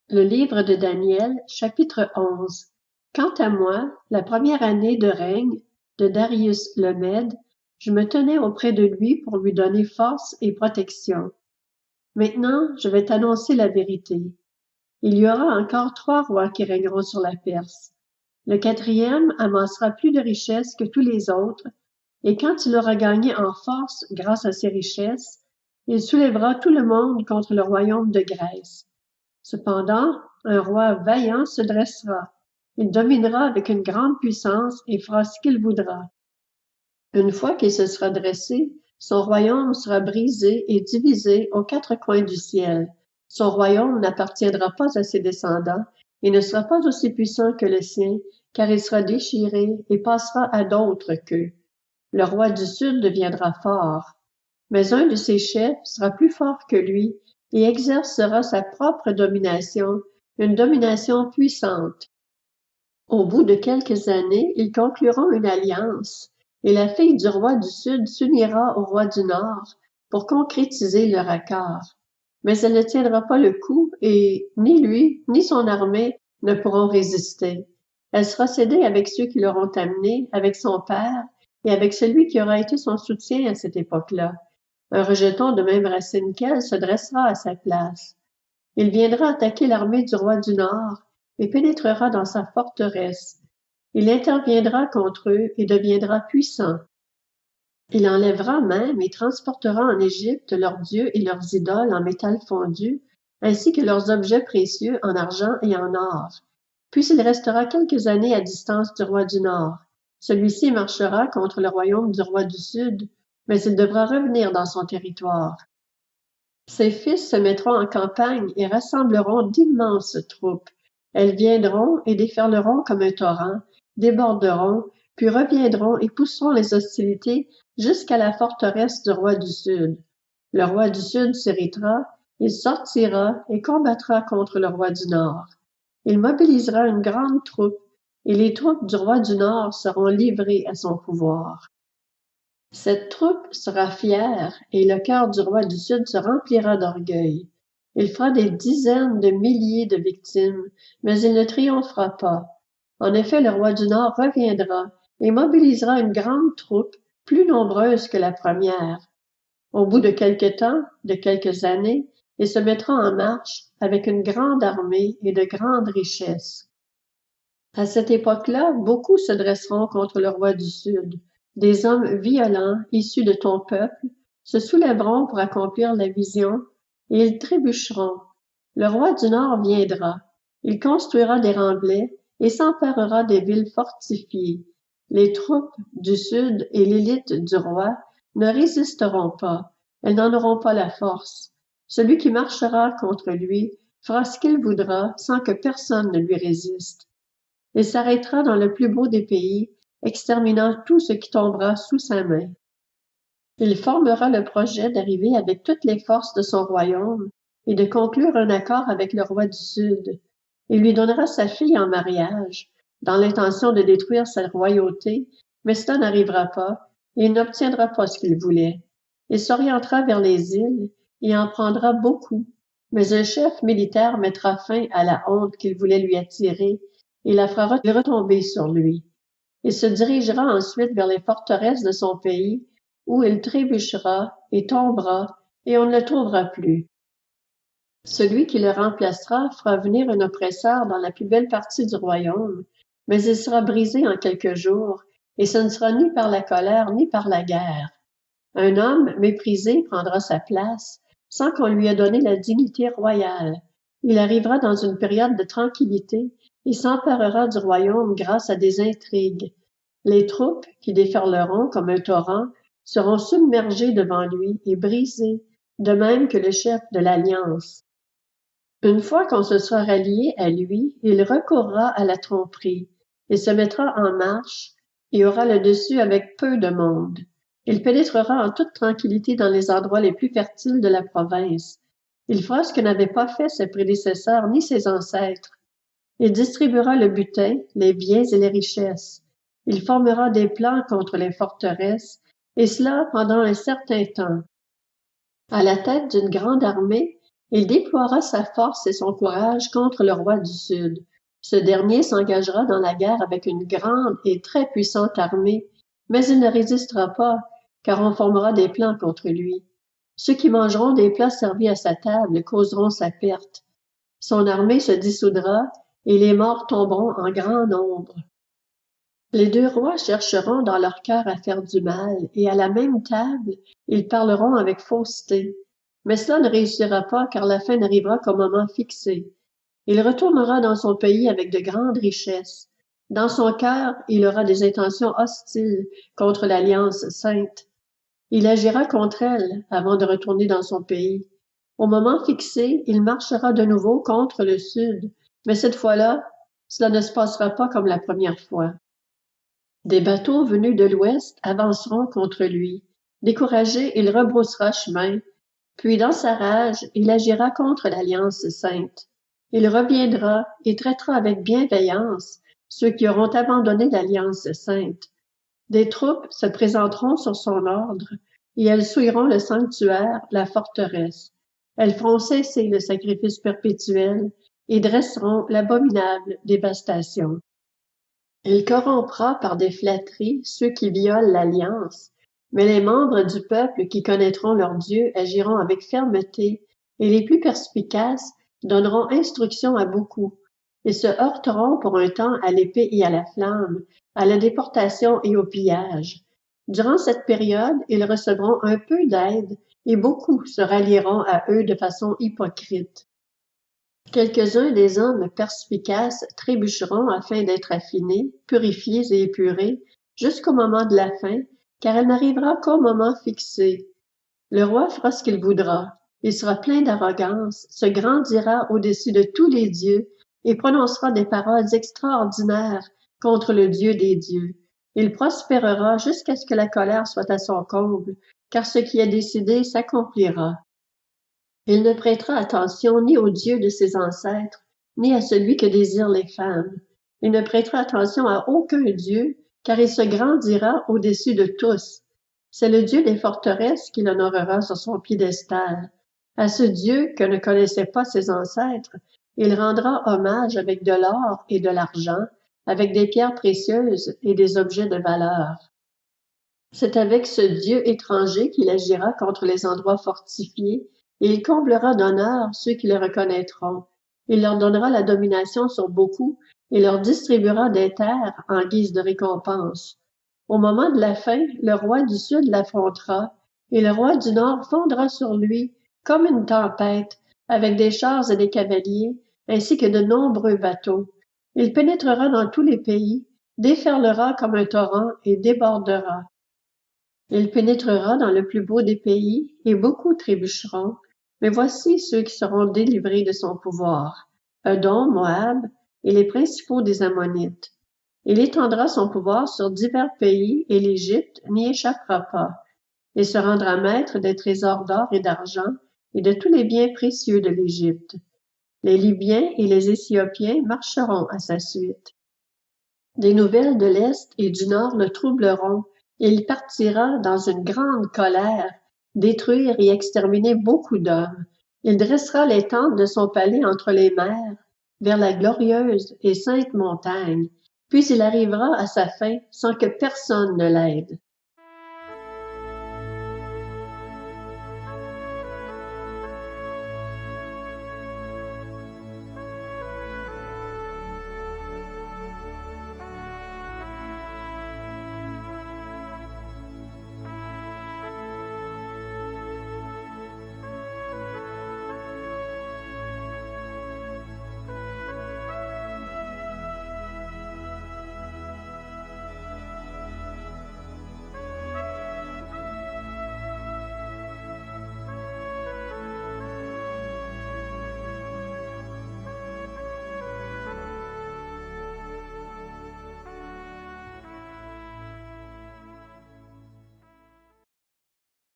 Le livre de Daniel, chapitre 11. Quant à moi, la première année de règne de Darius le Mède, je me tenais auprès de lui pour lui donner force et protection. Maintenant, je vais t'annoncer la vérité. Il y aura encore 3 rois qui régneront sur la Perse. Le quatrième amassera plus de richesses que tous les autres, et quand il aura gagné en force grâce à ses richesses, il soulèvera tout le monde contre le royaume de Grèce. Cependant, un roi vaillant se dressera. Il dominera avec une grande puissance et fera ce qu'il voudra. Une fois qu'il se sera dressé, son royaume sera brisé et divisé aux 4 coins du ciel. Son royaume n'appartiendra pas à ses descendants et ne sera pas aussi puissant que le sien, car il sera déchiré et passera à d'autres qu'eux. Le roi du Sud deviendra fort, mais un de ses chefs sera plus fort que lui et exercera sa propre domination, une domination puissante. Au bout de quelques années, ils concluront une alliance, et la fille du roi du Sud s'unira au roi du Nord pour concrétiser leur accord. Mais elle ne tiendra pas le coup, et ni lui, ni son armée ne pourront résister. Elle sera cédée avec ceux qui l'auront amenée, avec son père, et avec celui qui aura été son soutien à cette époque-là. Un rejeton de même racine qu'elle se dressera à sa place. Il viendra attaquer l'armée du roi du Nord et pénétrera dans sa forteresse. Il interviendra contre eux et deviendra puissant. Il enlèvera même et transportera en Égypte leurs dieux et leurs idoles en métal fondu, ainsi que leurs objets précieux en argent et en or. Puis il restera quelques années à distance du roi du Nord. Celui-ci marchera contre le royaume du roi du Sud, mais il devra revenir dans son territoire. Ses fils se mettront en campagne et rassembleront d'immenses troupes. Elles viendront et déferleront comme un torrent, déborderont, puis reviendront et pousseront les hostilités jusqu'à la forteresse du roi du Sud. Le roi du Sud s'irritera, il sortira et combattra contre le roi du Nord. Il mobilisera une grande troupe, et les troupes du roi du Nord seront livrées à son pouvoir. Cette troupe sera fière, et le cœur du roi du Sud se remplira d'orgueil. Il fera des dizaines de milliers de victimes, mais il ne triomphera pas. En effet, le roi du Nord reviendra et mobilisera une grande troupe, plus nombreuse que la première. Au bout de quelque temps, de quelques années, il se mettra en marche avec une grande armée et de grandes richesses. À cette époque-là, beaucoup se dresseront contre le roi du Sud. Des hommes violents, issus de ton peuple, se soulèveront pour accomplir la vision, et ils trébucheront. Le roi du Nord viendra. Il construira des remblais et s'emparera des villes fortifiées. Les troupes du Sud et l'élite du roi ne résisteront pas. Elles n'en auront pas la force. Celui qui marchera contre lui fera ce qu'il voudra sans que personne ne lui résiste. Il s'arrêtera dans le plus beau des pays, exterminant tout ce qui tombera sous sa main. Il formera le projet d'arriver avec toutes les forces de son royaume et de conclure un accord avec le roi du Sud. Il lui donnera sa fille en mariage, dans l'intention de détruire sa royauté, mais cela n'arrivera pas, et il n'obtiendra pas ce qu'il voulait. Il s'orientera vers les îles et en prendra beaucoup, mais un chef militaire mettra fin à la honte qu'il voulait lui attirer et la fera retomber sur lui. Il se dirigera ensuite vers les forteresses de son pays, où il trébuchera et tombera, et on ne le trouvera plus. Celui qui le remplacera fera venir un oppresseur dans la plus belle partie du royaume, mais il sera brisé en quelques jours, et ce ne sera ni par la colère ni par la guerre. Un homme méprisé prendra sa place, sans qu'on lui ait donné la dignité royale. Il arrivera dans une période de tranquillité et s'emparera du royaume grâce à des intrigues. Les troupes, qui déferleront comme un torrent, seront submergées devant lui et brisées, de même que le chef de l'Alliance. Une fois qu'on se sera rallié à lui, il recourra à la tromperie. Il se mettra en marche et aura le dessus avec peu de monde. Il pénétrera en toute tranquillité dans les endroits les plus fertiles de la province. Il fera ce que n'avaient pas fait ses prédécesseurs ni ses ancêtres. Il distribuera le butin, les biens et les richesses. Il formera des plans contre les forteresses, et cela pendant un certain temps. À la tête d'une grande armée, Il déploiera sa force et son courage contre le roi du Sud. Ce dernier s'engagera dans la guerre avec une grande et très puissante armée, mais il ne résistera pas, car on formera des plans contre lui. Ceux qui mangeront des plats servis à sa table causeront sa perte. Son armée se dissoudra, et les morts tomberont en grand nombre. Les deux rois chercheront dans leur cœur à faire du mal, et à la même table, ils parleront avec fausseté. Mais cela ne réussira pas, car la fin n'arrivera qu'au moment fixé. Il retournera dans son pays avec de grandes richesses. Dans son cœur, il aura des intentions hostiles contre l'Alliance sainte. Il agira contre elle avant de retourner dans son pays. Au moment fixé, il marchera de nouveau contre le Sud, mais cette fois-là, cela ne se passera pas comme la première fois. Des bateaux venus de l'ouest avanceront contre lui. Découragé, il rebroussera chemin, puis dans sa rage, il agira contre l'Alliance sainte. Il reviendra et traitera avec bienveillance ceux qui auront abandonné l'Alliance sainte. Des troupes se présenteront sur son ordre, et elles souilleront le sanctuaire, la forteresse. Elles feront cesser le sacrifice perpétuel et dresseront l'abominable dévastation. Il corrompra par des flatteries ceux qui violent l'alliance, mais les membres du peuple qui connaîtront leur Dieu agiront avec fermeté, et les plus perspicaces donneront instruction à beaucoup. Ils se heurteront pour un temps à l'épée et à la flamme, à la déportation et au pillage. Durant cette période, ils recevront un peu d'aide, et beaucoup se rallieront à eux de façon hypocrite. Quelques-uns des hommes perspicaces trébucheront afin d'être affinés, purifiés et épurés, jusqu'au moment de la fin, car elle n'arrivera qu'au moment fixé. Le roi fera ce qu'il voudra. Il sera plein d'arrogance, se grandira au-dessus de tous les dieux et prononcera des paroles extraordinaires contre le Dieu des dieux. Il prospérera jusqu'à ce que la colère soit à son comble, car ce qui est décidé s'accomplira. Il ne prêtera attention ni au Dieu de ses ancêtres, ni à celui que désirent les femmes. Il ne prêtera attention à aucun Dieu, car il se grandira au-dessus de tous. C'est le Dieu des forteresses qu'il honorera sur son piédestal. À ce Dieu que ne connaissaient pas ses ancêtres, il rendra hommage avec de l'or et de l'argent, avec des pierres précieuses et des objets de valeur. C'est avec ce Dieu étranger qu'il agira contre les endroits fortifiés, et il comblera d'honneur ceux qui le reconnaîtront. Il leur donnera la domination sur beaucoup et leur distribuera des terres en guise de récompense. Au moment de la fin, le roi du Sud l'affrontera, et le roi du Nord fondra sur lui comme une tempête, avec des chars et des cavaliers, ainsi que de nombreux bateaux. Il pénétrera dans tous les pays, déferlera comme un torrent et débordera. Il pénétrera dans le plus beau des pays, et beaucoup trébucheront, mais voici ceux qui seront délivrés de son pouvoir: Edom, Moab et les principaux des Ammonites. Il étendra son pouvoir sur divers pays, et l'Égypte n'y échappera pas. Il se rendra maître des trésors d'or et d'argent, et de tous les biens précieux de l'Égypte. Les Libyens et les Éthiopiens marcheront à sa suite. Des nouvelles de l'Est et du Nord le troubleront, et il partira dans une grande colère, détruire et exterminer beaucoup d'hommes. Il dressera les tentes de son palais entre les mers, vers la glorieuse et sainte montagne, puis il arrivera à sa fin sans que personne ne l'aide.